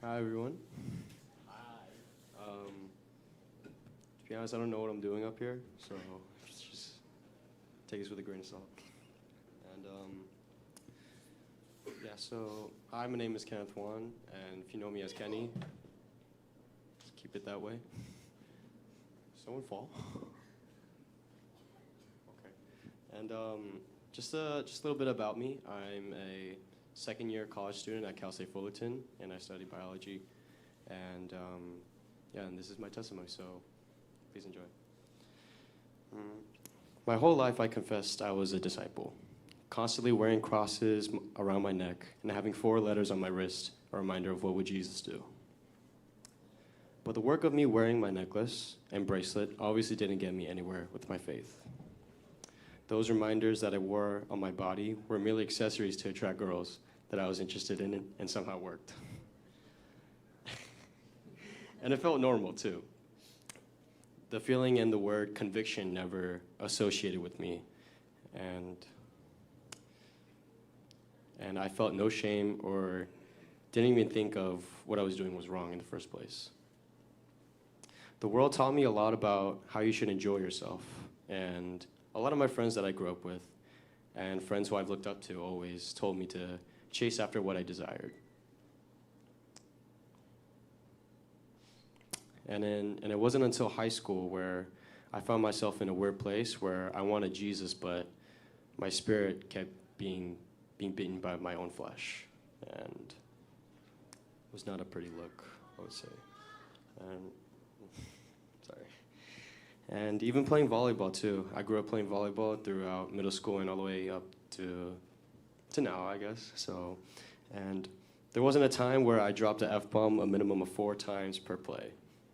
Hi, everyone. To be honest, I don't know what I'm doing up here, so just take this with a grain of salt. And so hi, my name is Kenneth Wan, and if you know me as Kenny, just keep it that way. Someone fall? Okay. And just a little bit about me. I'm a second-year college student at Cal State Fullerton, and I study biology. And and this is my testimony, so please enjoy. My whole life, I confessed I was a disciple, constantly wearing crosses around my neck and having 4 letters on my wrist, a reminder of what would Jesus do. But the work of me wearing my necklace and bracelet obviously didn't get me anywhere with my faith. Those reminders that I wore on my body were merely accessories to attract girls that I was interested in and somehow worked. And it felt normal, too. The feeling and the word conviction never associated with me. And I felt no shame or didn't even think of what I was doing was wrong in the first place. The world taught me a lot about how you should enjoy yourself. And a lot of my friends that I grew up with and friends who I've looked up to always told me to chase after what I desired. And it wasn't until high school where I found myself in a weird place where I wanted Jesus, but my spirit kept being beaten by my own flesh. And it was not a pretty look, I would say. And even playing volleyball, too. I grew up playing volleyball throughout middle school and all the way up to now, I guess. And there wasn't a time where I dropped an F-bomb a minimum of 4 times per play.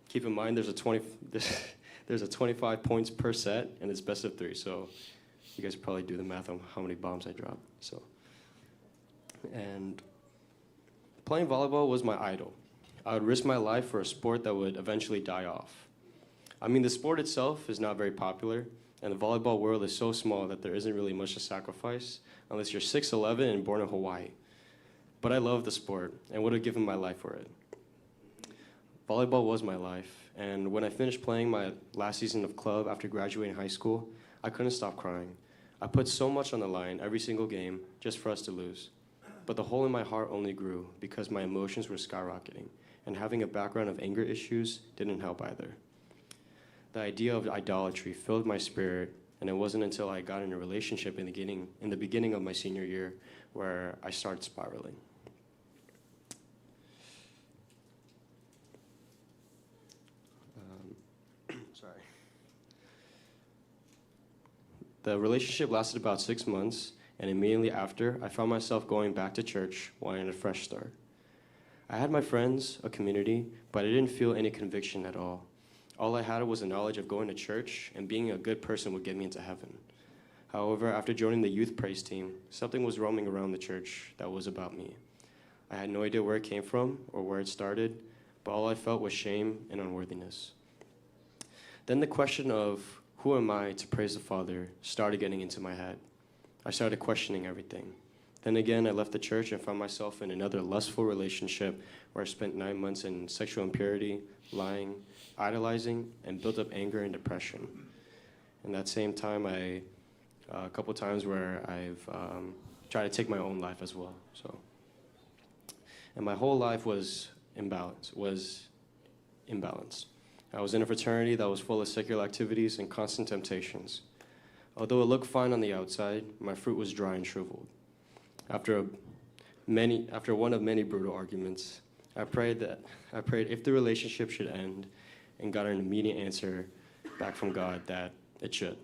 Keep in mind, there's a 25 points per set, and it's best of 3. So you guys probably do the math on how many bombs I dropped. And playing volleyball was my idol. I would risk my life for a sport that would eventually die off. I mean, the sport itself is not very popular, and the volleyball world is so small that there isn't really much to sacrifice unless you're 6'11" and born in Hawaii. But I love the sport and would have given my life for it. Volleyball was my life, and when I finished playing my last season of club after graduating high school, I couldn't stop crying. I put so much on the line every single game just for us to lose. But the hole in my heart only grew because my emotions were skyrocketing, and having a background of anger issues didn't help either. The idea of idolatry filled my spirit, and it wasn't until I got in a relationship in the beginning of my senior year where I started spiraling. The relationship lasted about 6 months, and immediately after, I found myself going back to church, wanting a fresh start. I had my friends, a community, but I didn't feel any conviction at all. All I had was the knowledge of going to church and being a good person would get me into heaven. However, after joining the youth praise team, something was roaming around the church that was about me. I had no idea where it came from or where it started, but all I felt was shame and unworthiness. Then the question of who am I to praise the Father started getting into my head. I started questioning everything. Then again, I left the church and found myself in another lustful relationship where I spent 9 months in sexual impurity, lying, idolizing, and built up anger and depression. In that same time, a couple times where I've tried to take my own life as well. And my whole life was imbalanced. I was in a fraternity that was full of secular activities and constant temptations. Although it looked fine on the outside, my fruit was dry and shriveled. After one of many brutal arguments, I prayed if the relationship should end, and got an immediate answer back from God that it should.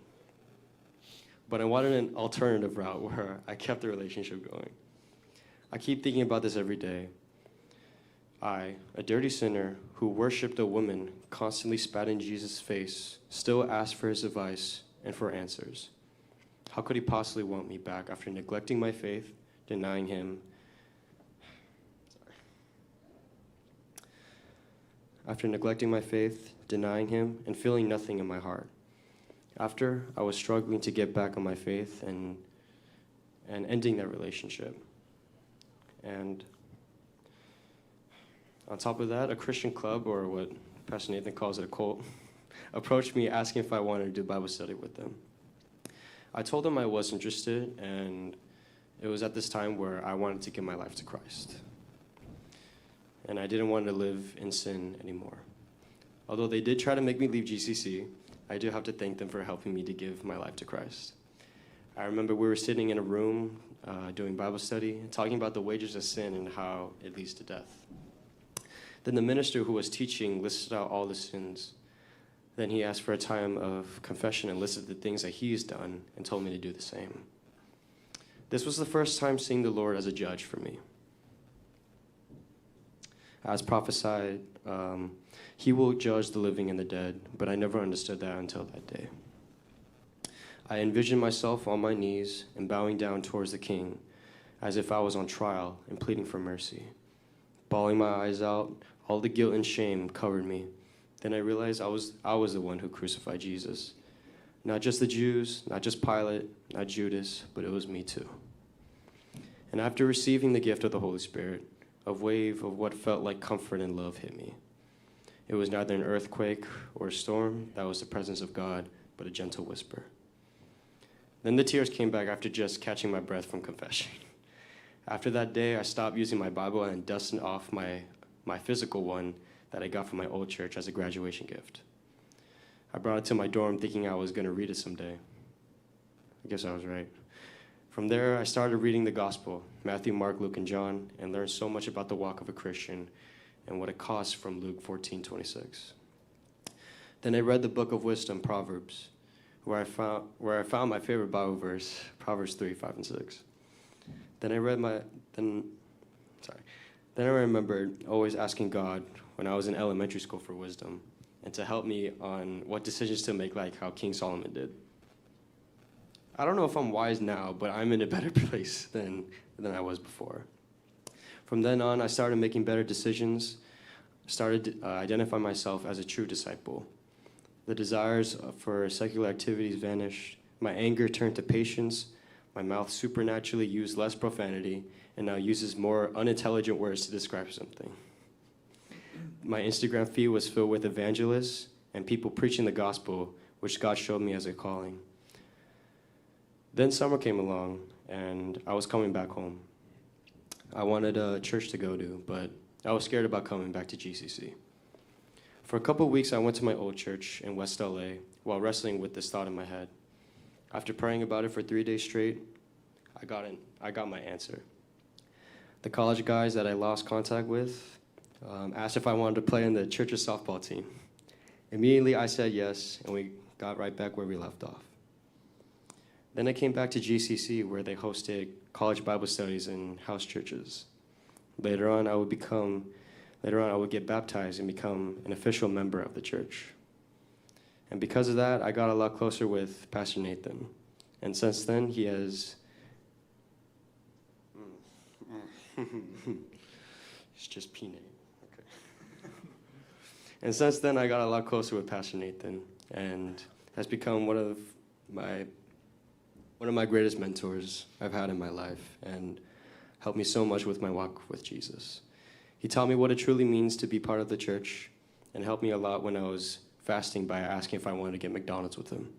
But I wanted an alternative route where I kept the relationship going. I keep thinking about this every day. I, a dirty sinner who worshipped a woman, constantly spat in Jesus' face, still asked for his advice and for answers. How could he possibly want me back after neglecting my faith, denying him? After neglecting my faith, denying him, and feeling nothing in my heart. After I was struggling to get back on my faith and ending that relationship. And On top of that, a Christian club, or what Pastor Nathan calls it, a cult, approached me asking if I wanted to do Bible study with them. I told them I was interested, and it was at this time where I wanted to give my life to Christ. And I didn't want to live in sin anymore. Although they did try to make me leave GCC, I do have to thank them for helping me to give my life to Christ. I remember we were sitting in a room doing Bible study, talking about the wages of sin and how it leads to death. Then the minister who was teaching listed out all the sins. Then he asked for a time of confession and listed the things that he's done and told me to do the same. This was the first time seeing the Lord as a judge for me. As prophesied, he will judge the living and the dead, but I never understood that until that day. I envisioned myself on my knees and bowing down towards the king, as if I was on trial and pleading for mercy. Bawling my eyes out, all the guilt and shame covered me. Then I realized I was the one who crucified Jesus. Not just the Jews, not just Pilate, not Judas, but it was me too. And after receiving the gift of the Holy Spirit, a wave of what felt like comfort and love hit me. It was neither an earthquake or a storm, that was the presence of God, but a gentle whisper. Then the tears came back after just catching my breath from confession. After that day, I stopped using my Bible and dusted off my physical one that I got from my old church as a graduation gift. I brought it to my dorm thinking I was going to read it someday. I guess I was right. From there, I started reading the gospel, Matthew, Mark, Luke, and John, and learned so much about the walk of a Christian and what it costs from Luke 14:26. Then I read the book of wisdom, Proverbs, where I found my favorite Bible verse, Proverbs 3, 5, and 6. Then I remembered always asking God when I was in elementary school for wisdom and to help me on what decisions to make, like how King Solomon did. I don't know if I'm wise now, but I'm in a better place than I was before. From then on, I started making better decisions, started identifying myself as a true disciple. The desires for secular activities vanished. My anger turned to patience. My mouth supernaturally used less profanity and now uses more unintelligent words to describe something. My Instagram feed was filled with evangelists and people preaching the gospel, which God showed me as a calling. Then summer came along, and I was coming back home. I wanted a church to go to, but I was scared about coming back to GCC. For a couple of weeks, I went to my old church in West LA while wrestling with this thought in my head. After praying about it for 3 days straight, I got my answer. The college guys that I lost contact with asked if I wanted to play in the church's softball team. Immediately, I said yes, and we got right back where we left off. Then I came back to GCC, where they hosted college Bible studies and house churches. Later on, I would get baptized and become an official member of the church. And because of that, I got a lot closer with Pastor Nathan. And since then, he has... It's just P-Nate. Okay. And since then, I got a lot closer with Pastor Nathan and has become one of my greatest mentors I've had in my life and helped me so much with my walk with Jesus. He taught me what it truly means to be part of the church and helped me a lot when I was fasting by asking if I wanted to get McDonald's with him.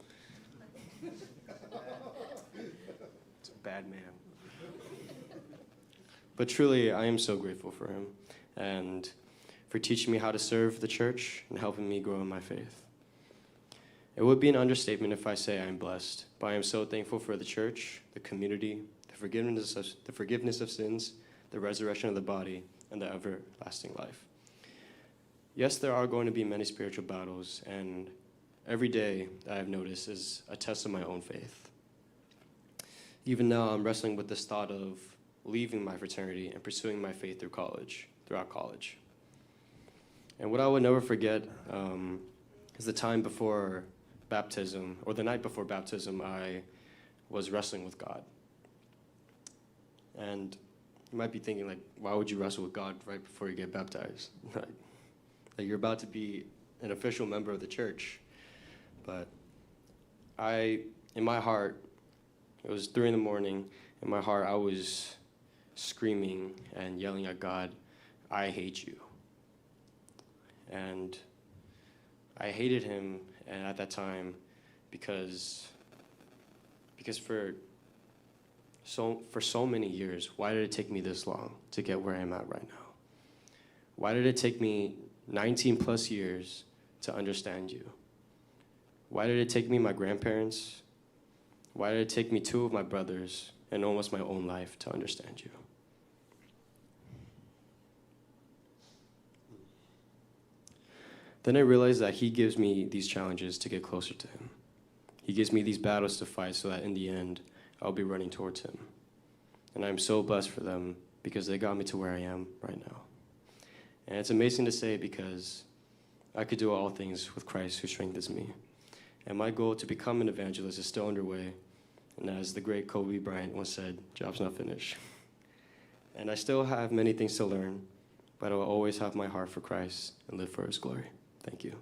It's a bad man. But truly, I am so grateful for him and for teaching me how to serve the church and helping me grow in my faith. It would be an understatement if I say I'm blessed, but I am so thankful for the church, the community, the forgiveness of sins, the resurrection of the body, and the everlasting life. Yes, there are going to be many spiritual battles, and every day that I've noticed is a test of my own faith. Even now, I'm wrestling with this thought of leaving my fraternity and pursuing my faith throughout college. And what I would never forget is the time before baptism, or the night before baptism, I was wrestling with God. And you might be thinking, like, why would you wrestle with God right before you get baptized? Like you're about to be an official member of the church. But in my heart, it was 3 a.m. In my heart, I was screaming and yelling at God, I hate you. And I hated him at that time because for so many years, why did it take me this long to get where I'm at right now? Why did it take me 19 plus years to understand you? Why did it take me my grandparents? Why did it take me 2 of my brothers and almost my own life to understand you? Then I realized that he gives me these challenges to get closer to him. He gives me these battles to fight so that in the end, I'll be running towards him. And I'm so blessed for them because they got me to where I am right now. And it's amazing to say because I could do all things with Christ who strengthens me. And my goal to become an evangelist is still underway. And as the great Kobe Bryant once said, job's not finished. And I still have many things to learn, but I will always have my heart for Christ and live for his glory. Thank you.